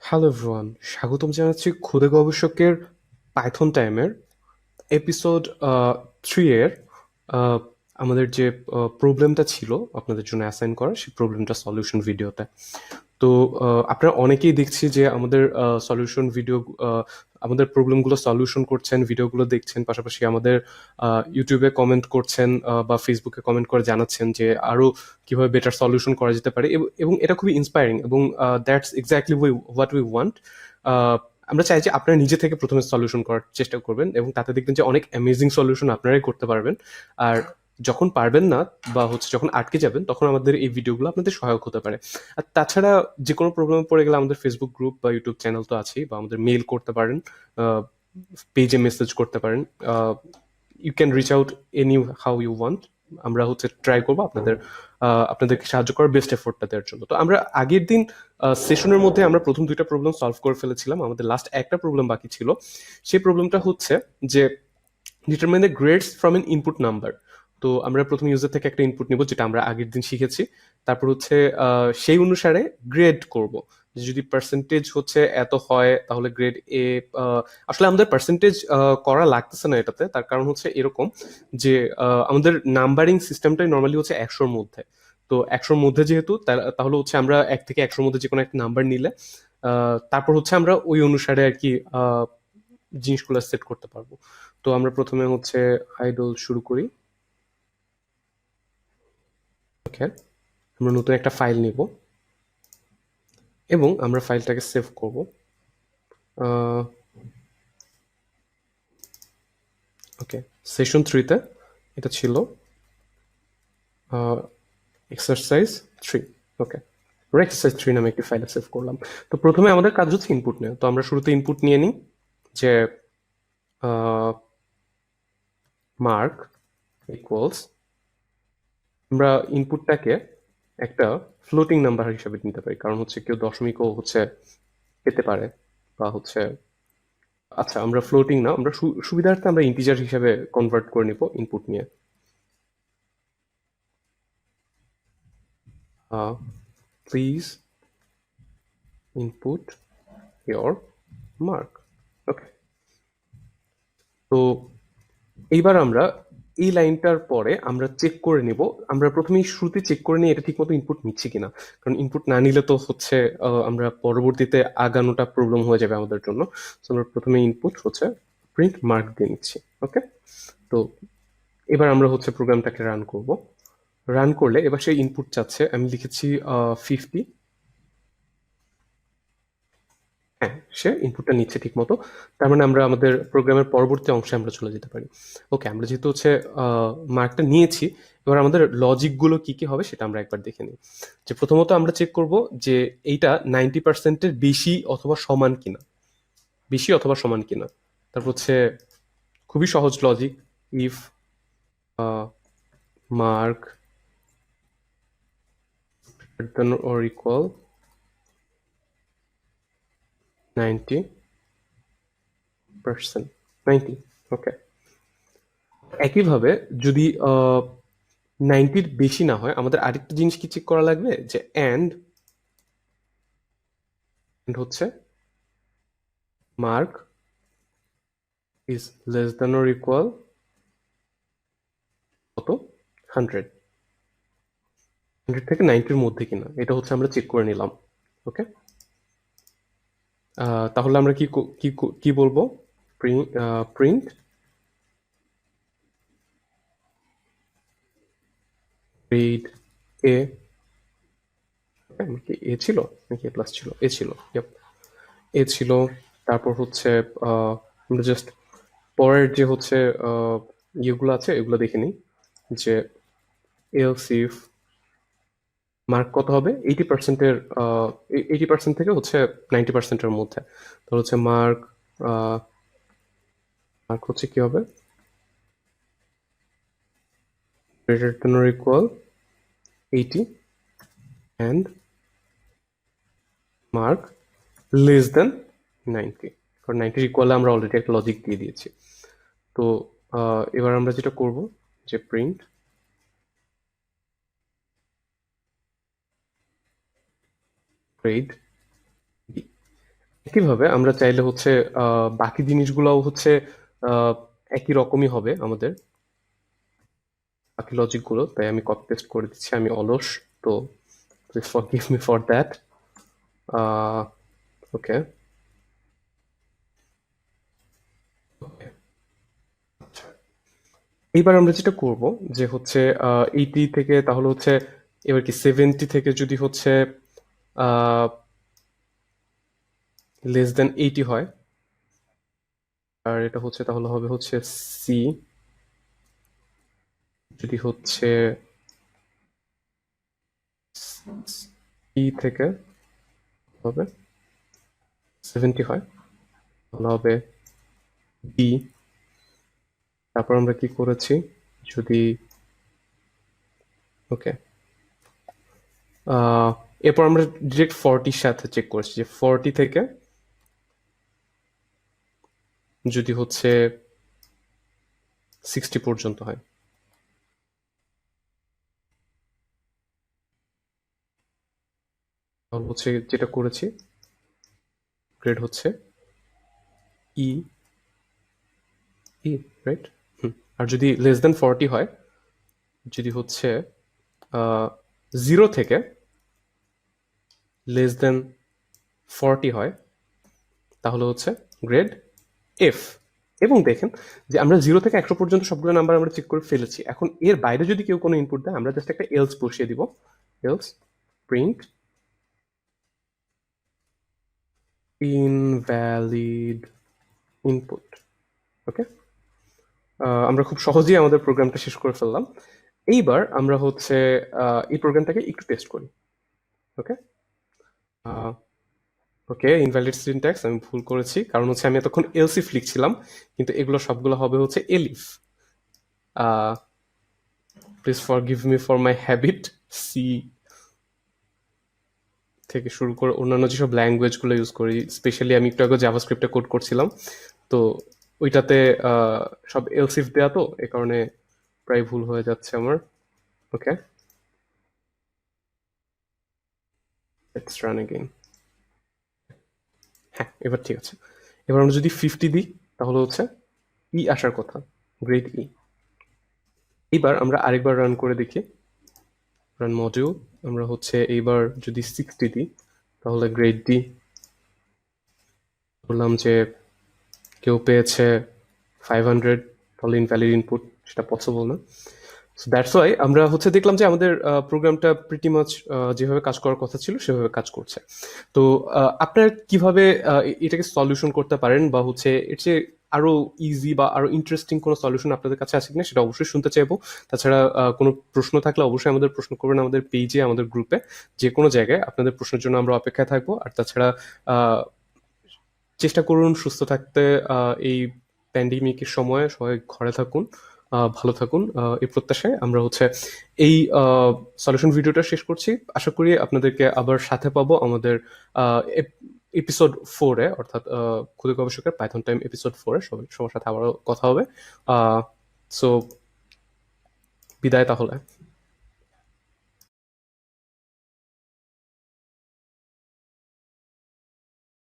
Hello everyone, স্বাগতম জানাচ্ছি ক্ষুদে গবেষকের পাইথন টাইমের এপিসোড 3 এর আহ, আমাদের যে প্রবলেমটা ছিল আপনাদের জন্য অ্যাসাইন করা সেই প্রবলেমটা সলিউশন ভিডিওতে। তো আপনারা অনেকেই দেখছি যে আমাদের সলিউশন ভিডিও, আমাদের প্রবলেমগুলো সলিউশন করছেন, ভিডিওগুলো দেখছেন, পাশাপাশি আমাদের ইউটিউবে কমেন্ট করছেন বা ফেসবুকে কমেন্ট করে জানাচ্ছেন যে আরো কিভাবে বেটার সলিউশন করা যেতে পারে, এবং এটা খুবই ইন্সপায়ারিং এবং that's exactly what we want. আমরা চাই যে আপনারা নিজে থেকে প্রথমে সলিউশন করার চেষ্টা করবেন এবং তাতে দেখবেন যে অনেক অ্যামেজিং সলিউশন আপনারাই করতে পারবেন। আর যখন পারবেন না বা যখন আটকে যাবেন তখন আমাদের এই ভিডিওগুলো আপনাদের সহায়ক হতে পারে। আর তাছাড়া যে কোনো প্রবলেমে পড়ে গেলে আমাদের ফেসবুক গ্রুপ বা ইউটিউব চ্যানেল তো আছেই, বা আমাদের মেইল করতে পারেন, পেজে মেসেজ করতে পারেন। You can reach out anyhow you want. আমরা ট্রাই করবো আপনাদেরকে সাহায্য করার বেস্ট এফোর্টটা দেওয়ার জন্য। তো আমরা আগের দিন সেশনের মধ্যে আমরা প্রথম দুইটা প্রবলেম সলভ করে ফেলেছিলাম, আমাদের লাস্ট একটা প্রবলেম বাকি ছিল। সেই প্রবলেমটা হচ্ছে যে determine the grades from N input number. তো আমরা প্রথম ইউজার থেকে একটা ইনপুট নিব যেটা আমরা আগের দিন শিখেছি, তারপর সেই অনুসারে গ্রেড করব। যদি পার্সেন্টেজ এত হয় তাহলে গ্রেড এ। আসলে আমাদের পার্সেন্টেজ করা লাগতেছে না এটাতে, তার কারণ এরকম যে আমাদের নাম্বারিং সিস্টেমটাই নর্মালি 100-র মধ্যে। তো 100-র মধ্যে যেহেতু তাহলে আমরা 1 থেকে 100-র মধ্যে যে কোনো একটা নাম্বার নিলে তারপর আমরা ওই অনুসারে আর কি জিনিসগুলো সেট করতে পারবো। তো আমরা প্রথমে আইডল শুরু করি। ওকে, আমরা নতুন একটা ফাইল নিব এবং আমরা ফাইলটাকে সেভ করব। ওকে, সেশন 3-তে এটা ছিল এক্সারসাইজ 3। ওকে, আমরা এক্সারসাইজ 3 নামে একটি ফাইলে সেভ করলাম। তো প্রথমে আমাদের কাজ ইনপুট নেওয়া। তো আমরা শুরুতে ইনপুট নিয়ে নিই যে মার্ক ইকুয়ালস, আমরা ইনপুটটাকে একটা ফ্লোটিং নাম্বার হিসেবে নিতে পারি, কারণ কেউ দশমিকও পেতে পারে বা আচ্ছা, আমরা ফ্লোটিং না, আমরা সুবিধার্থে আমরা ইন্টিজার হিসেবে কনভার্ট করে নিব ইনপুট নিয়ে। Please input your mark. Okay, তো এইবার আমরা এই লাইনটার পরে আমরা চেক করে নিব। আমরা প্রথমেই শুরুতে চেক করে নিই এটা ঠিকমতো ইনপুট নিচ্ছি কিনা, কারণ ইনপুট না নিলে তো আমরা পরবর্তীতে আগানোটা প্রবলেম হয়ে যাবে আমাদের জন্য। তো আমরা প্রথমে ইনপুট প্রিন্ট মার্ক দিয়ে নিচ্ছি। ওকে, তো এবার আমরা প্রোগ্রামটাকে রান করব। রান করলে এবার সেই ইনপুট চাচ্ছে, আমি লিখেছি 50। হ্যাঁ, সে ইনপুটটা নিচ্ছে ঠিক মতো। তার মানে আমরা আমাদের প্রোগ্রামের পরবর্তী অংশে আমরা চলে যেতে পারি। ওকে, আমরা যেহেতু মার্কটা নিয়েছি, এবার আমাদের লজিকগুলো কি কি হবে সেটা আমরা একবার দেখে নিই। যে প্রথমত আমরা চেক করব যে এইটা 90%-এর বেশি অথবা সমান কিনা, বেশি অথবা সমান কিনা। তারপর খুবই সহজ logic, if mark or equal 90%, 90। ওকে, একইভাবে যদি 90-র বেশি না হয়, আমাদের আরেকটা জিনিস কি চেক করা লাগবে, যে end mark is less than or equal কত, 100। 100 থেকে 90-র মধ্যে কিনা এটা আমরা চেক করে নিলাম। ওকে, তাহলে আমরা কি বলবো, প্রিন্ট গ্রেড এ। এ ছিল নাকি এ প্লাস ছিল? এ ছিল, এ ছিল। তারপর আমরা জাস্ট পরের যে ইয়েগুলো আছে এগুলো দেখে নিই, যে এলস ইফ মার্ক কত হবে, 80%-এর 80% থেকে 90%-এর মধ্যে। তাহলে মার্ক মার্ক কি হবে, greater than or equal 80 and mark less than 90। কারণ 90-এর ইকুয়ালে আমরা অলরেডি একটা লজিক দিয়ে দিয়েছি। তো এবার আমরা যেটা করব, যে প্রিন্ট গ্রেড বি। একইভাবে আমরা চাইলে হচ্ছে বাকি জিনিসগুলোও হচ্ছে আহ, একই রকমই হবে আমাদের বাকি লজিক গুলো, তাই আমি কপি পেস্ট করে দিচ্ছি, আমি অলস, তো please forgive me for that. Okay, এইবার আমরা যেটা করব যে হচ্ছে 80 থেকে তাহলে হচ্ছে এবার কি 70 থেকে যদি হচ্ছে লেস দেন 80 হয়, আর এটা হচ্ছে তাহলে হবে হচ্ছে সি, যদি হচ্ছে সি থেকে হবে 70 হয় তাহলে হবে বি। তারপর আমরা কি করেছি, যদি ওকে, এরপর আমরা ডিরেক্ট 40 সাথে চেক করেছি যে 40 থেকে যদি হচ্ছে 60 পর্যন্ত হয়, তাহলে হচ্ছে যেটা করেছি গ্রেড হচ্ছে ই, ই, রাইট। আর যদি লেস দেন 40 হয়, যদি হচ্ছে 0 থেকে লেস দেন 40 হয়, তাহলে হচ্ছে গ্রেড এফ। এবং দেখেন যে আমরা 0 থেকে 100 পর্যন্ত সবগুলো নাম্বার আমরা চেক করে ফেলেছি, এখন এর বাইরে যদি কেউ কোনো ইনপুট দেয় আমরা জাস্ট একটা এলস বসিয়ে দিব, এলস প্রিন্ট ইনভ্যালিড ইনপুট। ওকে, আমরা খুব সহজেই আমাদের প্রোগ্রামটা শেষ করে ফেললাম। এইবার আমরা হচ্ছে এই প্রোগ্রামটাকে একটু টেস্ট করি। ওকে, ওকে, ইনভ্যালিড সিনট্যাক্স, আমি ভুল করেছি, কারণ হচ্ছে আমি এতক্ষণ এলসিফ লিখছিলাম, কিন্তু এগুলো সবগুলো হবে হচ্ছে elif. Please forgive me for my habit, C থেকে শুরু করে অন্যান্য যেসব ল্যাঙ্গুয়েজগুলো ইউজ করি, স্পেশালি আমি একটু আগে জাভাস্ক্রিপ্টে কোড করছিলাম, তো ওইটাতে সব এলসিফ দেয়া, তো এ কারণে প্রায় ভুল হয়ে যাচ্ছে আমার। ওকে, লেটস রান এগেইন। হ্যাঁ, এবার ঠিক আছে। এবার আমরা যদি 50 দিই তাহলে হচ্ছে ই আসার কথা, গ্রেড ই। এইবার আমরা আরেকবার রান করে দেখি, রান মডিউল, আমরা হচ্ছে এইবার যদি 60 দিই তাহলে গ্রেড ডি। বললাম যে কেউ পেয়েছে 500, তাহলে ইনভ্যালিড ইনপুট, সেটা পসিবল না। দ্যাটস ওয়াই আমরা হচ্ছে দেখলাম যে আমাদের প্রোগ্রামটা প্রিটি মাচ যেভাবে কাজ করার কথা ছিল সেভাবে কাজ করছে। তো আপনারা কিভাবে এটাকে সলিউশন করতে পারেন, বা হচ্ছে এর চেয়ে আরো ইজি বা আরো ইন্টারেস্টিং কোনো সলিউশন আপনাদের কাছে আছে কিনা সেটা অবশ্যই শুনতে চাইবো। তাছাড়া কোনো প্রশ্ন থাকলে অবশ্যই আমাদের প্রশ্ন করবেন আমাদের পেজে, আমাদের গ্রুপে, যে কোনো জায়গায় আপনাদের প্রশ্নের জন্য আমরা অপেক্ষায় থাকবো। আর তাছাড়া আহ, চেষ্টা করুন সুস্থ থাকতে, এই প্যান্ডেমিকের সময়ে সবাই ঘরে থাকুন, ভালো থাকুন, এই প্রত্যাশায় আমরা হচ্ছে এই সলিউশন ভিডিওটা শেষ করছি। আশা করি আপনাদেরকে আবার সাথে পাবো আমাদের এপিসোড 4-এ, অর্থাৎ ক্ষুদে গবেষকের পাইথন টাইম এপিসোড 4-এ সবার সাথে আবারও কথা হবে। সো বিদায় তাহলে।